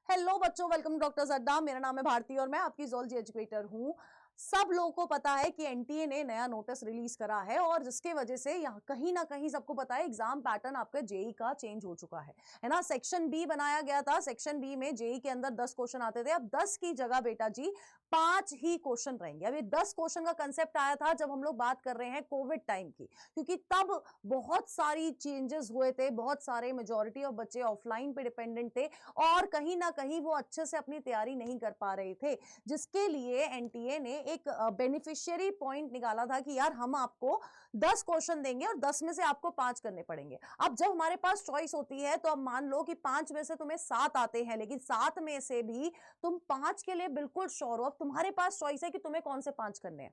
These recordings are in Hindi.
हेलो बच्चों, वेलकम डॉक्टर अड्डा। मेरा नाम है भारती और मैं आपकी ज़ूलॉजी एजुकेटर हूँ। सब लोगों को पता है कि एनटीए ने नया नोटिस रिलीज करा है और जिसके वजह से यहाँ कहीं ना कहीं सबको पता है एग्जाम पैटर्न आपका जेई का चेंज हो चुका है ना। सेक्शन बी बनाया गया था। सेक्शन बी में जेई के अंदर 10 क्वेश्चन आते थे। अब 10 की जगह बेटा जी 5 ही क्वेश्चन रहेंगे। अब ये 10 क्वेश्चन का कंसेप्ट आया था जब हम लोग बात कर रहे हैं कोविड टाइम की, क्योंकि तब बहुत सारी चेंजेस हुए थे। बहुत सारे मेजोरिटी ऑफ बच्चे ऑफलाइन पे डिपेंडेंट थे और कहीं ना कहीं वो अच्छे से अपनी तैयारी नहीं कर पा रहे थे, जिसके लिए एनटीए ने एक बेनिफिशियरी पॉइंट निकाला था कि यार हम आपको 10 क्वेश्चन देंगे और 10 में से आपको 5 करने पड़ेंगे। अब जब हमारे पास चॉइस होती है तो अब मान लो कि 5 में से तुम्हें 7 आते हैं, लेकिन 7 में से भी तुम 5 के लिए बिल्कुल श्योर हो। अब तुम्हारे पास चॉइस है कि तुम्हें कौन से 5 करने हैं।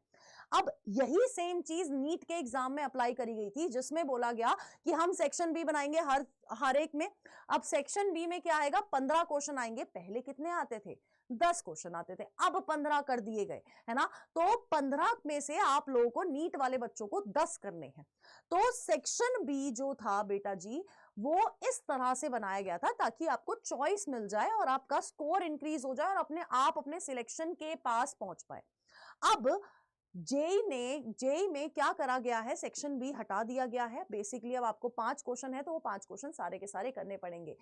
अब यही सेम चीज नीट के एग्जाम में अप्लाई करी गई थी, जिसमें बोला गया कि हम सेक्शन बी बनाएंगे हर एक में। अब सेक्शन बी में क्या आएगा, 15 क्वेश्चन आएंगे। पहले कितने आते थे, 10 क्वेश्चन आते थे, अब 15 कर दिए गए, है ना। तो 15 में से आप लोगों को, नीट वाले बच्चों को 10 करने हैं। तो सेक्शन बी जो था बेटा जी, वो इस तरह से बनाया गया था ताकि आपको चॉइस मिल जाए और आपका स्कोर इंक्रीज हो जाए और अपने सिलेक्शन के पास पहुंच पाए। अब जेई में क्या करा गया है, सेक्शन बी हटा दिया गया है। बेसिकली अब आपको 5 क्वेश्चन है तो वो 5 क्वेश्चन सारे के सारे करने पड़ेंगे।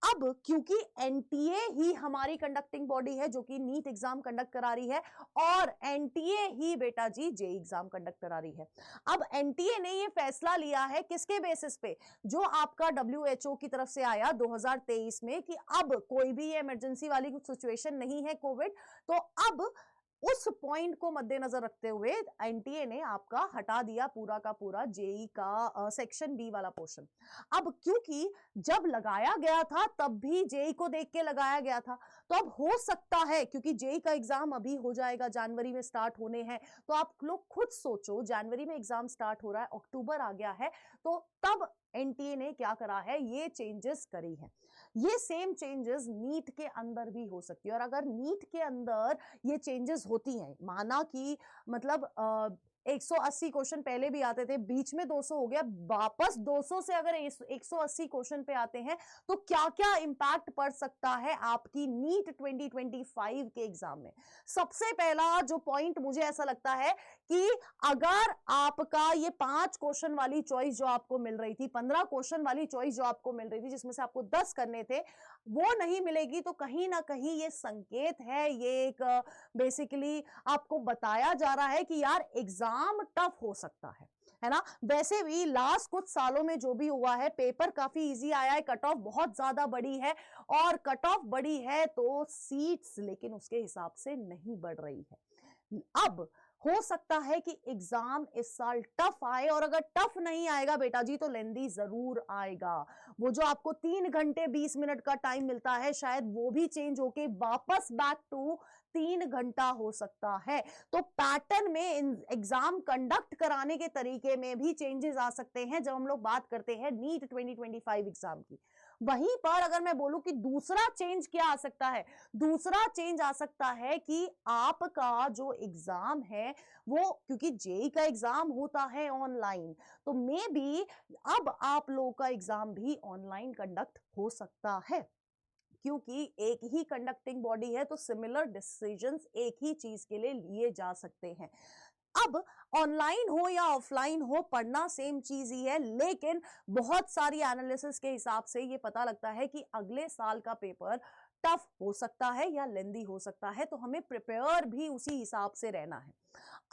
अब क्योंकि एनटीए ही हमारी कंडक्टिंग बॉडी है जो कि नीट एग्जाम कंडक्ट करा रही है और एनटीए ही बेटा जी जेई एग्जाम कंडक्ट करा रही है। अब एनटीए ने ये फैसला लिया है किसके बेसिस पे, जो आपका डब्ल्यूएचओ की तरफ से आया 2023 में कि अब कोई भी ये इमरजेंसी वाली कुछ सिचुएशन नहीं है कोविड। तो अब उस पॉइंट को मद्देनजर रखते हुए एनटीए ने आपका हटा दिया पूरा का पूरा जेई का सेक्शन बी वाला पोर्शन। अब क्योंकि जब लगाया गया था तब भी जेई को देख के लगाया गया था, तो अब हो सकता है, क्योंकि जेई का एग्जाम अभी हो जाएगा, जनवरी में स्टार्ट होने हैं। तो आप लोग खुद सोचो, जनवरी में एग्जाम स्टार्ट हो रहा है, अक्टूबर आ गया है, तो तब एनटीए ने क्या करा है, ये चेंजेस करी है। ये सेम चेंजेस नीट के अंदर भी हो सकती है। और अगर नीट के अंदर ये चेंजेस होती हैं, माना कि मतलब 180 क्वेश्चन पहले भी आते थे, बीच में 200 हो गया, वापस 200 से अगर 180 क्वेश्चन पे आते हैं तो क्या क्या इंपैक्ट पड़ सकता है आपकी नीट 2025 के एग्जाम में। सबसे पहला जो पॉइंट मुझे ऐसा लगता है कि अगर आपका ये 5 क्वेश्चन वाली चॉइस जो आपको मिल रही थी, 15 क्वेश्चन वाली चॉइस जो आपको मिल रही थी, जिसमें से आपको 10 करने थे, वो नहीं मिलेगी, तो कहीं ना कहीं ये संकेत है, ये एक बेसिकली आपको बताया जा रहा है कि यार एग्जाम टफ हो सकता है ना। वैसे भी लास्ट कुछ सालों में जो भी हुआ है, पेपर काफी इजी आया है, कट ऑफ बहुत ज्यादा बड़ी है, और कट ऑफ बड़ी है तो सीट्स लेकिन उसके हिसाब से नहीं बढ़ रही है। अब हो सकता है कि एग्जाम इस साल टफ आए, और अगर टफ नहीं आएगा बेटा जी तो लेंदी जरूर आएगा। वो जो आपको 3 घंटे 20 मिनट का टाइम मिलता है, शायद वो भी चेंज होके वापस बैक टू 3 घंटा हो सकता है। तो पैटर्न में एग्जाम कंडक्ट कराने के तरीके में भी चेंजेस आ सकते हैं जब हम लोग बात करते हैं नीट 2025 एग्जाम की। वहीं पर अगर मैं बोलूं कि दूसरा चेंज क्या आ सकता है, दूसरा चेंज आ सकता है कि आपका जो एग्जाम है वो, क्योंकि जेई का एग्जाम होता है ऑनलाइन, तो मे बी अब आप लोगों का एग्जाम भी ऑनलाइन कंडक्ट हो सकता है। क्योंकि एक ही कंडक्टिंग बॉडी है तो सिमिलर डिसीजंस एक ही चीज के लिए लिए जा सकते हैं। अब ऑनलाइन हो या ऑफलाइन हो, पढ़ना सेम चीज ही है, लेकिन बहुत सारी एनालिसिस के हिसाब से ये पता लगता है कि अगले साल का पेपर टफ हो सकता है या लेंदी हो सकता है, तो हमें प्रिपेयर भी उसी हिसाब से रहना है।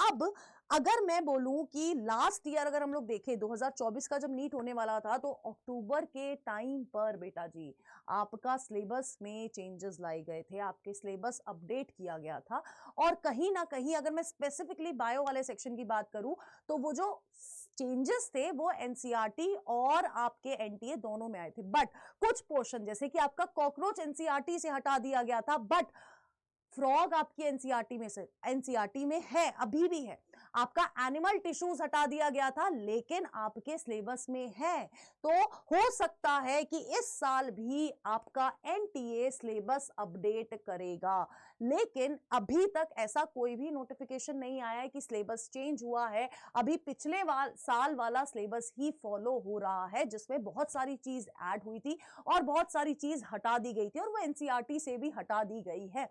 अब अगर मैं बोलूं कि लास्ट ईयर अगर हम लोग देखें 2024 का जब नीट होने वाला था, तो अक्टूबर के टाइम पर बेटा जी आपका सिलेबस में चेंजेस लाए गए थे, आपके सिलेबस अपडेट किया गया था। और कहीं ना कहीं अगर मैं स्पेसिफिकली बायो वाले सेक्शन की बात करूं तो वो जो चेंजेस थे वो एनसीईआरटी और आपके एनटीए दोनों में आए थे। बट कुछ पोर्शन जैसे कि आपका कॉकरोच एनसीईआरटी से हटा दिया गया था, बट फ्रॉग आपकी एनसीईआरटी में से एनसीईआरटी में है, अभी भी है। आपका एनिमल टिश्यूज हटा दिया गया था, लेकिन आपके सिलेबस में है। तो हो सकता है कि इस साल भी आपका एनटीए सिलेबस अपडेट करेगा, लेकिन अभी तक ऐसा कोई भी नोटिफिकेशन नहीं आया है कि सिलेबस चेंज हुआ है। अभी पिछले साल वाला सिलेबस ही फॉलो हो रहा है, जिसमें बहुत सारी चीज ऐड हुई थी और बहुत सारी चीज हटा दी गई थी, और वो एनसीईआरटी से भी हटा दी गई है।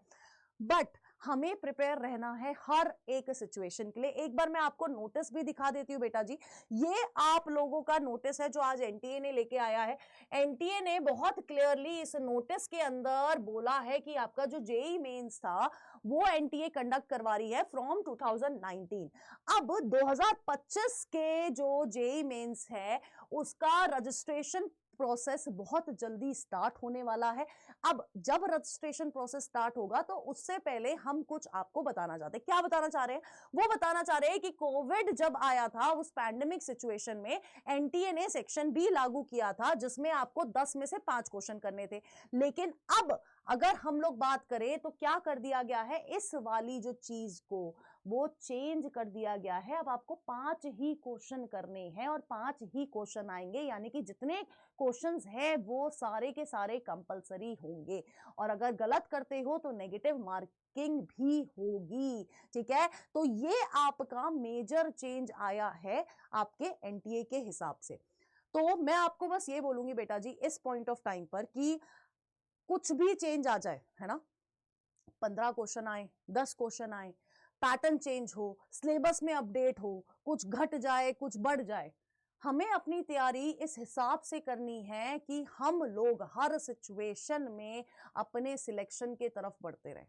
बट हमें प्रिपेयर रहना है हर एक सिचुएशन के लिए। एक बार मैं आपको नोटिस भी दिखा देती हूँ बेटा जी। ये आप लोगों का नोटिस है जो आज एनटीए ने लेके आया है। एनटीए ने बहुत क्लियरली इस नोटिस के अंदर बोला है कि आपका जो जेई मेंस था वो एनटीए कंडक्ट करवा रही है फ्रॉम 2019। अब 2025 के जो जेई मेंस है उसका रजिस्ट्रेशन प्रोसेस बहुत जल्दी स्टार्ट होने वाला है। अब जब रजिस्ट्रेशन प्रोसेस स्टार्ट होगा तो उससे पहले हम कुछ आपको बताना चाहते हैं। क्या बताना चाह रहे हैं? वो बताना चाह रहे हैं कि कोविड जब आया था उस पैंडेमिक सिचुएशन में एनटीए ने सेक्शन बी लागू किया था, जिसमें आपको 10 में से 5 क्वेश्चन करने थे। लेकिन अब अगर हम लोग बात करें तो क्या कर दिया गया है, इस वाली जो चीज को वो चेंज कर दिया गया है। अब आपको 5 ही क्वेश्चन करने हैं और 5 ही क्वेश्चन आएंगे, यानी कि जितने क्वेश्चंस है वो सारे के सारे कंपलसरी होंगे, और अगर गलत करते हो तो नेगेटिव मार्किंग भी होगी। ठीक है, तो ये आपका मेजर चेंज आया है आपके एनटीए के हिसाब से। तो मैं आपको बस ये बोलूंगी बेटा जी इस पॉइंट ऑफ टाइम पर कि कुछ भी चेंज आ जाए, है ना, 15 क्वेश्चन आए, 10 क्वेश्चन आए, पैटर्न चेंज हो, सिलेबस में अपडेट हो, कुछ घट जाए कुछ बढ़ जाए, हमें अपनी तैयारी इस हिसाब से करनी है कि हम लोग हर सिचुएशन में अपने सिलेक्शन के तरफ बढ़ते रहें।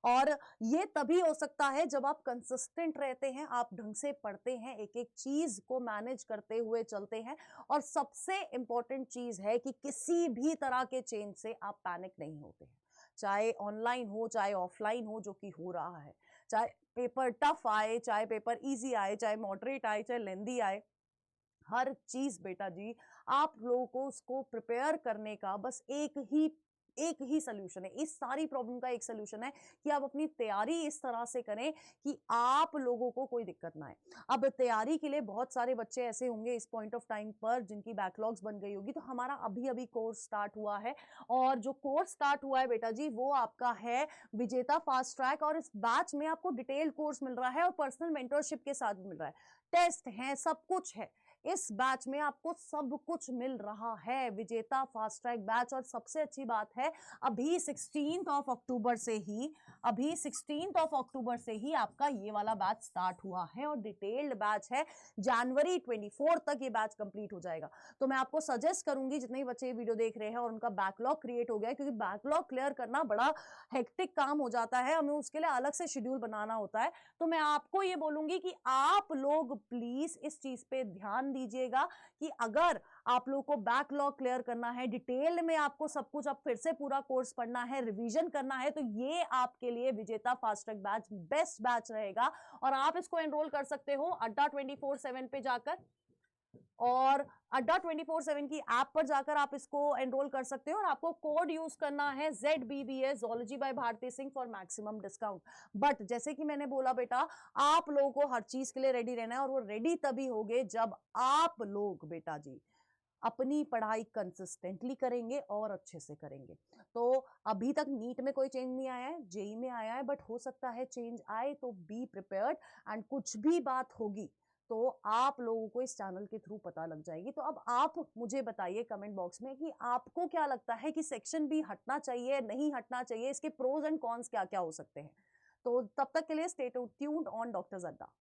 और ये तभी हो सकता है जब आप कंसिस्टेंट रहते हैं, आप ढंग से पढ़ते हैं, एक एक चीज को मैनेज करते हुए चलते हैं। और सबसे इंपॉर्टेंट चीज है कि किसी भी तरह के चेंज से आप पैनिक नहीं होते हैं, चाहे ऑनलाइन हो चाहे ऑफलाइन हो, जो कि हो रहा है। चाहे पेपर टफ आए, चाहे पेपर इजी आए, चाहे मॉडरेट आए, चाहे लेंदी आए, हर चीज बेटा जी आप लोगों को उसको प्रिपेयर करने का बस एक ही सोल्यूशन है। इस सारी प्रॉब्लम का एक सोल्यूशन है कि आप अपनी तैयारी इस तरह से करें कि आप लोगों को कोई दिक्कत ना आए। अब तैयारी के लिए बहुत सारे बच्चे ऐसे होंगे इस पॉइंट ऑफ टाइम पर जिनकी बैकलॉग्स बन गई होगी। तो हमारा अभी अभी कोर्स स्टार्ट हुआ है, और जो कोर्स स्टार्ट हुआ है बेटा जी वो आपका है विजेता फास्ट ट्रैक, और इस बैच में आपको डिटेल कोर्स मिल रहा है और पर्सनल मेंटरशिप के साथ मिल रहा है। टेस्ट है, सब कुछ है इस बैच में, आपको सब कुछ मिल रहा है विजेता फास्ट ट्रैक बैच। और सबसे अच्छी बात है अभी 16 अक्टूबर से ही आपका ये वाला बैच स्टार्ट हुआ है, और डिटेल्ड बैच है। जनवरी 24 तक ये बैच कंप्लीट हो जाएगा। तो मैं आपको सजेस्ट करूंगी जितने भी बच्चे ये वीडियो देख रहे हैं और उनका बैकलॉग क्रिएट हो गया है, क्योंकि बैकलॉग क्लियर करना बड़ा हेक्टिक काम हो जाता है, हमें उसके लिए अलग से शेड्यूल बनाना होता है। तो मैं आपको ये बोलूंगी कि आप लोग प्लीज इस चीज पे ध्यान दीजिएगा कि अगर आप लोग को बैकलॉग क्लियर करना है, डिटेल में आपको सब कुछ अब फिर से पूरा कोर्स पढ़ना है, रिवीजन करना है, तो ये आपके लिए विजेता fast track batch best batch रहेगा। और आप इसको एनरोल कर सकते हो अड्डा 24/7 पे जाकर, और अड्डा 24/7 की ऐप पर जाकर आप इसको एनरोल कर सकते हो, और आपको कोड यूज करना है ZBBS Zoology by Bharti Singh for maximum discount. But जैसे कि मैंने बोला बेटा, आप लोगों को हर चीज के लिए रेडी रहना है, और वो रेडी तभी होगे जब आप लोग बेटा जी अपनी पढ़ाई कंसिस्टेंटली करेंगे और अच्छे से करेंगे। तो अभी तक नीट में कोई चेंज नहीं आया है, जेई में आया है, बट हो सकता है चेंज आए, तो बी प्रिपेयर्ड। एंड कुछ भी बात होगी तो आप लोगों को इस चैनल के थ्रू पता लग जाएगी। तो अब आप मुझे बताइए कमेंट बॉक्स में कि आपको क्या लगता है कि सेक्शन बी हटना चाहिए नहीं हटना चाहिए, इसके प्रोज एंड कॉन्स क्या क्या हो सकते हैं। तो तब तक के लिए स्टे ट्यून्ड ऑन डॉक्टर अड्डा।